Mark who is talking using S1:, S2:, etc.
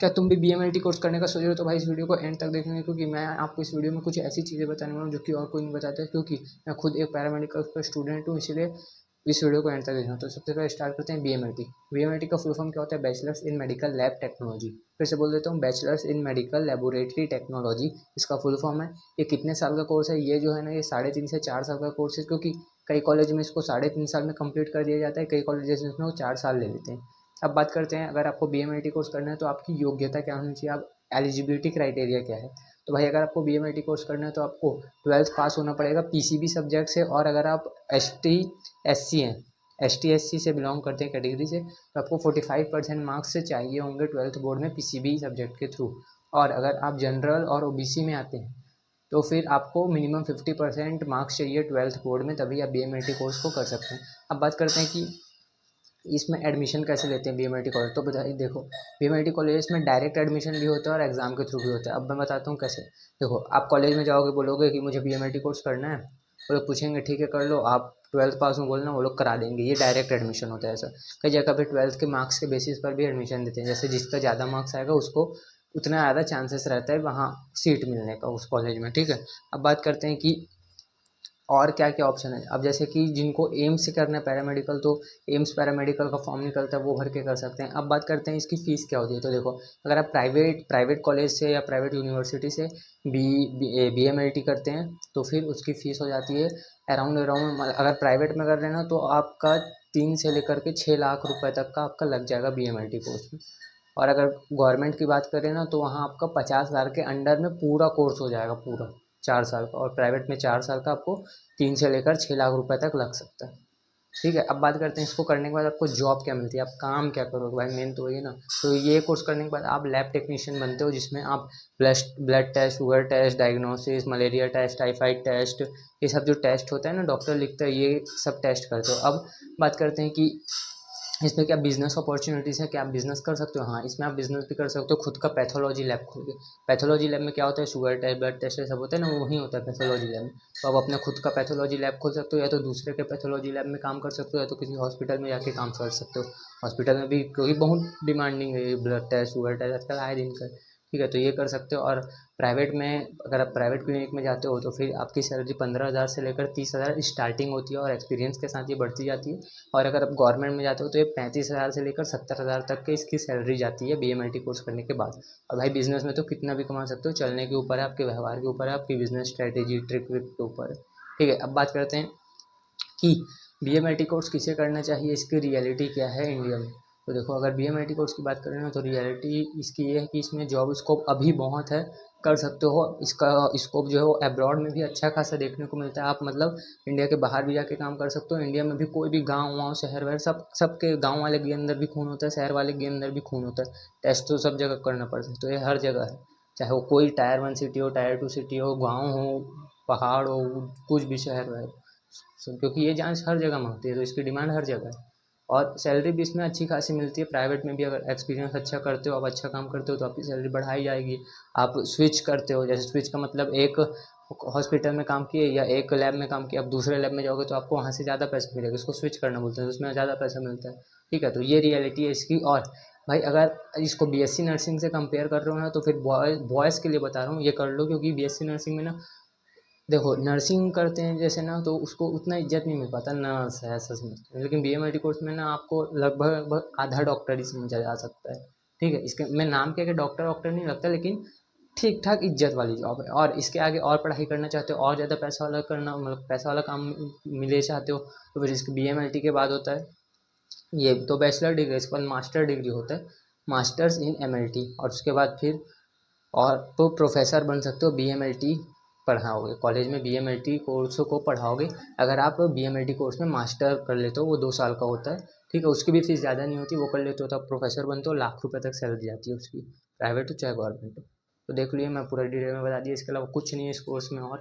S1: क्या तुम भी BMLT कोर्स करने का सोच रहे हो? तो भाई इस वीडियो को एंड तक देखना, क्योंकि मैं आपको इस वीडियो में कुछ ऐसी चीज़ें बताने वाला हूँ जो कि और कोई नहीं बताता है, क्योंकि मैं खुद एक पैरामेडिकल का स्टूडेंट हूँ, इसीलिए इस वीडियो को एंड तक देखना। तो सबसे पहले स्टार्ट करते हैं BMLT। BMLT का फुल फॉर्म क्या होता है? Bachelors in medical lab technology. फिर से बोल देता हूँ, bachelors in medical laboratory technology इसका फुल फॉर्म है। ये कितने साल का कोर्स है? ये जो है ना, ये 3.5 से 4 साल का कोर्स है, क्योंकि कई कॉलेज में इसको 3.5 साल में कंप्लीट कर दिया जाता है, कई कॉलेजेस में वो 4 साल ले लेते हैं। अब बात करते हैं, अगर आपको BMLT कोर्स करना है तो आपकी योग्यता क्या होनी चाहिए, आप एलिजिबिलिटी क्राइटेरिया क्या है? तो भाई अगर आपको BMLT कोर्स करना है तो आपको 12th पास होना पड़ेगा PCB सब्जेक्ट से, और अगर आप ST SC हैं, ST SC से बिलोंग करते हैं कैटेगरी से, तो आपको 45% मार्क्स से चाहिए होंगे 12th बोर्ड में PCB सब्जेक्ट के थ्रू। और अगर आप जनरल और OBC में आते हैं तो फिर आपको मिनिमम 50% मार्क्स चाहिए 12th बोर्ड में, तभी आप BMLT कोर्स को कर सकते हैं। अब बात करते हैं कि इसमें एडमिशन कैसे लेते हैं BMLT कॉलेज। तो बताइए, देखो BMLT कॉलेज में डायरेक्ट एडमिशन भी होता है और एग्ज़ाम के थ्रू भी होता है। अब मैं बताता हूँ कैसे। देखो, आप कॉलेज में जाओगे, बोलोगे कि मुझे BMLT कोर्स करना है, वो लोग पूछेंगे ठीक है कर लो, आप 12th पास में बोलना, वो लोग करा देंगे। ये डायरेक्ट एडमिशन होता है। ऐसा कई जगह पे 12th के मार्क्स के बेसिस पर भी एडमिशन देते हैं, जैसे जिसका ज़्यादा मार्क्स आएगा उसको उतना ज़्यादा चांसेस रहता है वहाँ सीट मिलने का उस कॉलेज में, ठीक है। अब बात करते हैं कि और क्या क्या ऑप्शन है। अब जैसे कि जिनको एम्स से करना है पैरामेडिकल, तो एम्स पैरामेडिकल का फॉर्म निकलता है, वो भर के कर सकते हैं। अब बात करते हैं इसकी फ़ीस क्या होती है। तो देखो, अगर आप प्राइवेट कॉलेज से या प्राइवेट यूनिवर्सिटी से BMLT करते हैं तो फिर उसकी फ़ीस हो जाती है अराउंड अराउंड, अगर प्राइवेट में कर रहे हैं ना तो आपका 3 से लेकर के 6 लाख रुपए तक का आपका लग जाएगा BMLT कोर्स में। और अगर गवर्नमेंट की बात करें ना तो वहाँ आपका 50,000 के अंडर में पूरा कोर्स हो जाएगा, पूरा 4 साल का। और प्राइवेट में 4 साल का आपको 3 से लेकर 6 लाख रुपए तक लग सकता है, ठीक है। अब बात करते हैं इसको करने के बाद आपको जॉब क्या मिलती है, आप काम क्या करोगे, भाई मेन तो वही है ना। तो ये कोर्स करने के बाद आप लैब टेक्नीशियन बनते हो, जिसमें आप blood test, sugar test, diagnosis, malaria test, typhoid test, ये सब जो टेस्ट होता है ना, डॉक्टर लिखता है, ये सब टेस्ट करते हो। अब बात करते हैं कि इसमें क्या बिजनेस अपॉर्चुनिटीज़ है, क्या आप बिजनेस कर सकते हो? हाँ, इसमें आप बिजनेस भी कर सकते हो, खुद का पैथोलॉजी लैब खोल के। पैथोलॉजी लैब में क्या होता है, शुगर टेस्ट, ब्लड टेस्ट, ये सब होता है ना, वो वहीं होता है पैथोलॉजी लैब में। तो आप अपने खुद का पैथोलॉजी लैब खोल सकते हो, या तो दूसरे के पैथोलॉजी लैब में काम कर सकते हो, या तो किसी हॉस्पिटल में जाके काम कर सकते हो। हॉस्पिटल में भी, क्योंकि बहुत डिमांडिंग है ब्लड टेस्ट, शुगर टेस्ट आजकल आए दिन का, ठीक है, तो ये कर सकते हो। और प्राइवेट में, अगर आप प्राइवेट क्लिनिक में जाते हो तो फिर आपकी सैलरी 15,000 से लेकर 30,000 स्टार्टिंग होती है, और एक्सपीरियंस के साथ ये बढ़ती जाती है। और अगर आप गवर्नमेंट में जाते हो तो ये 35,000 से लेकर 70,000 तक के इसकी सैलरी जाती है BMLT कोर्स करने के बाद। और भाई बिजनेस में तो कितना भी कमा सकते हो, चलने के ऊपर है, आपके व्यवहार के ऊपर है, आपकी बिजनेस स्ट्रेटेजी ट्रिक विक के ऊपर है, ठीक है। अब बात करते हैं कि BMLT कोर्स किसे करना चाहिए, इसकी रियलिटी क्या है इंडिया में। तो देखो, अगर BMLT कोर्स की बात करें ना तो रियलिटी इसकी ये है कि इसमें जॉब स्कोप अभी बहुत है, कर सकते हो। इसका स्कोप जो है वो अब्रॉड में भी अच्छा खासा देखने को मिलता है। आप मतलब इंडिया के बाहर भी जाके काम कर सकते हो। इंडिया में भी कोई भी गाँव वाँव शहर वहर, सबके गाँव वाले के अंदर भी खून होता है, शहर वाले के अंदर भी खून होता है। टेस्ट तो सब जगह करना पड़ता है, तो ये हर जगह है। चाहे वो कोई टायर 1 सिटी हो, टायर 2 सिटी हो, गाँव हो, पहाड़ हो, कुछ भी शहर है, क्योंकि ये जांच हर जगह मांगती है, तो इसकी डिमांड हर जगह है। और सैलरी भी इसमें अच्छी खासी मिलती है। प्राइवेट में भी अगर एक्सपीरियंस अच्छा करते हो, आप अच्छा काम करते हो, तो आपकी सैलरी बढ़ाई जाएगी। आप स्विच करते हो, जैसे स्विच का मतलब एक हॉस्पिटल में काम किए या एक लैब में काम किया, आप दूसरे लैब में जाओगे तो आपको वहाँ से ज़्यादा पैसा मिलेगा, इसको स्विच करना बोलते हैं, उसमें ज़्यादा पैसा मिलता है, ठीक है। तो ये रियलिटी है इसकी। और भाई अगर इसको BSc नर्सिंग से कंपेयर कर रहे हो ना, तो फिर बॉयज़ के लिए बता रहा हूँ, ये कर लो, क्योंकि BSc नर्सिंग में ना, देखो नर्सिंग करते हैं जैसे ना, तो उसको उतना इज्जत नहीं मिल पाता, नर्स है ऐसा समझते हैं। लेकिन BMLT कोर्स में ना आपको लगभग लगभग आधा डॉक्टर ही समझा जा सकता है, ठीक है। इसके में नाम क्या है कि डॉक्टर वॉक्टर नहीं लगता, लेकिन ठीक ठाक इज्जत वाली जॉब है। और इसके आगे और पढ़ाई करना चाहते हो, और ज़्यादा पैसा वाला करना, मतलब पैसा वाला काम मिले चाहते हो, तो फिर इसके BMLT के बाद होता है, ये तो बैचलर डिग्री, इसके बाद मास्टर डिग्री होता है, मास्टर्स इन MLT। और उसके बाद फिर और तो प्रोफेसर बन सकते हो, BMLT पढ़ाओगे कॉलेज में, BMLT कोर्स को पढ़ाओगे। अगर आप BMLT कोर्स में मास्टर कर लेते हो, वो 2 साल का होता है, ठीक है, उसकी भी फीस ज़्यादा नहीं होती, वो कर लेते हो तो आप प्रोफेसर बनते हो, लाख रुपए तक सैलरी जाती है उसकी, प्राइवेट हो चाहे गवर्नमेंट हो। तो देख लीजिए, मैं पूरा डिटेल में बता दिया, इसके अलावा कुछ नहीं है इस कोर्स में। और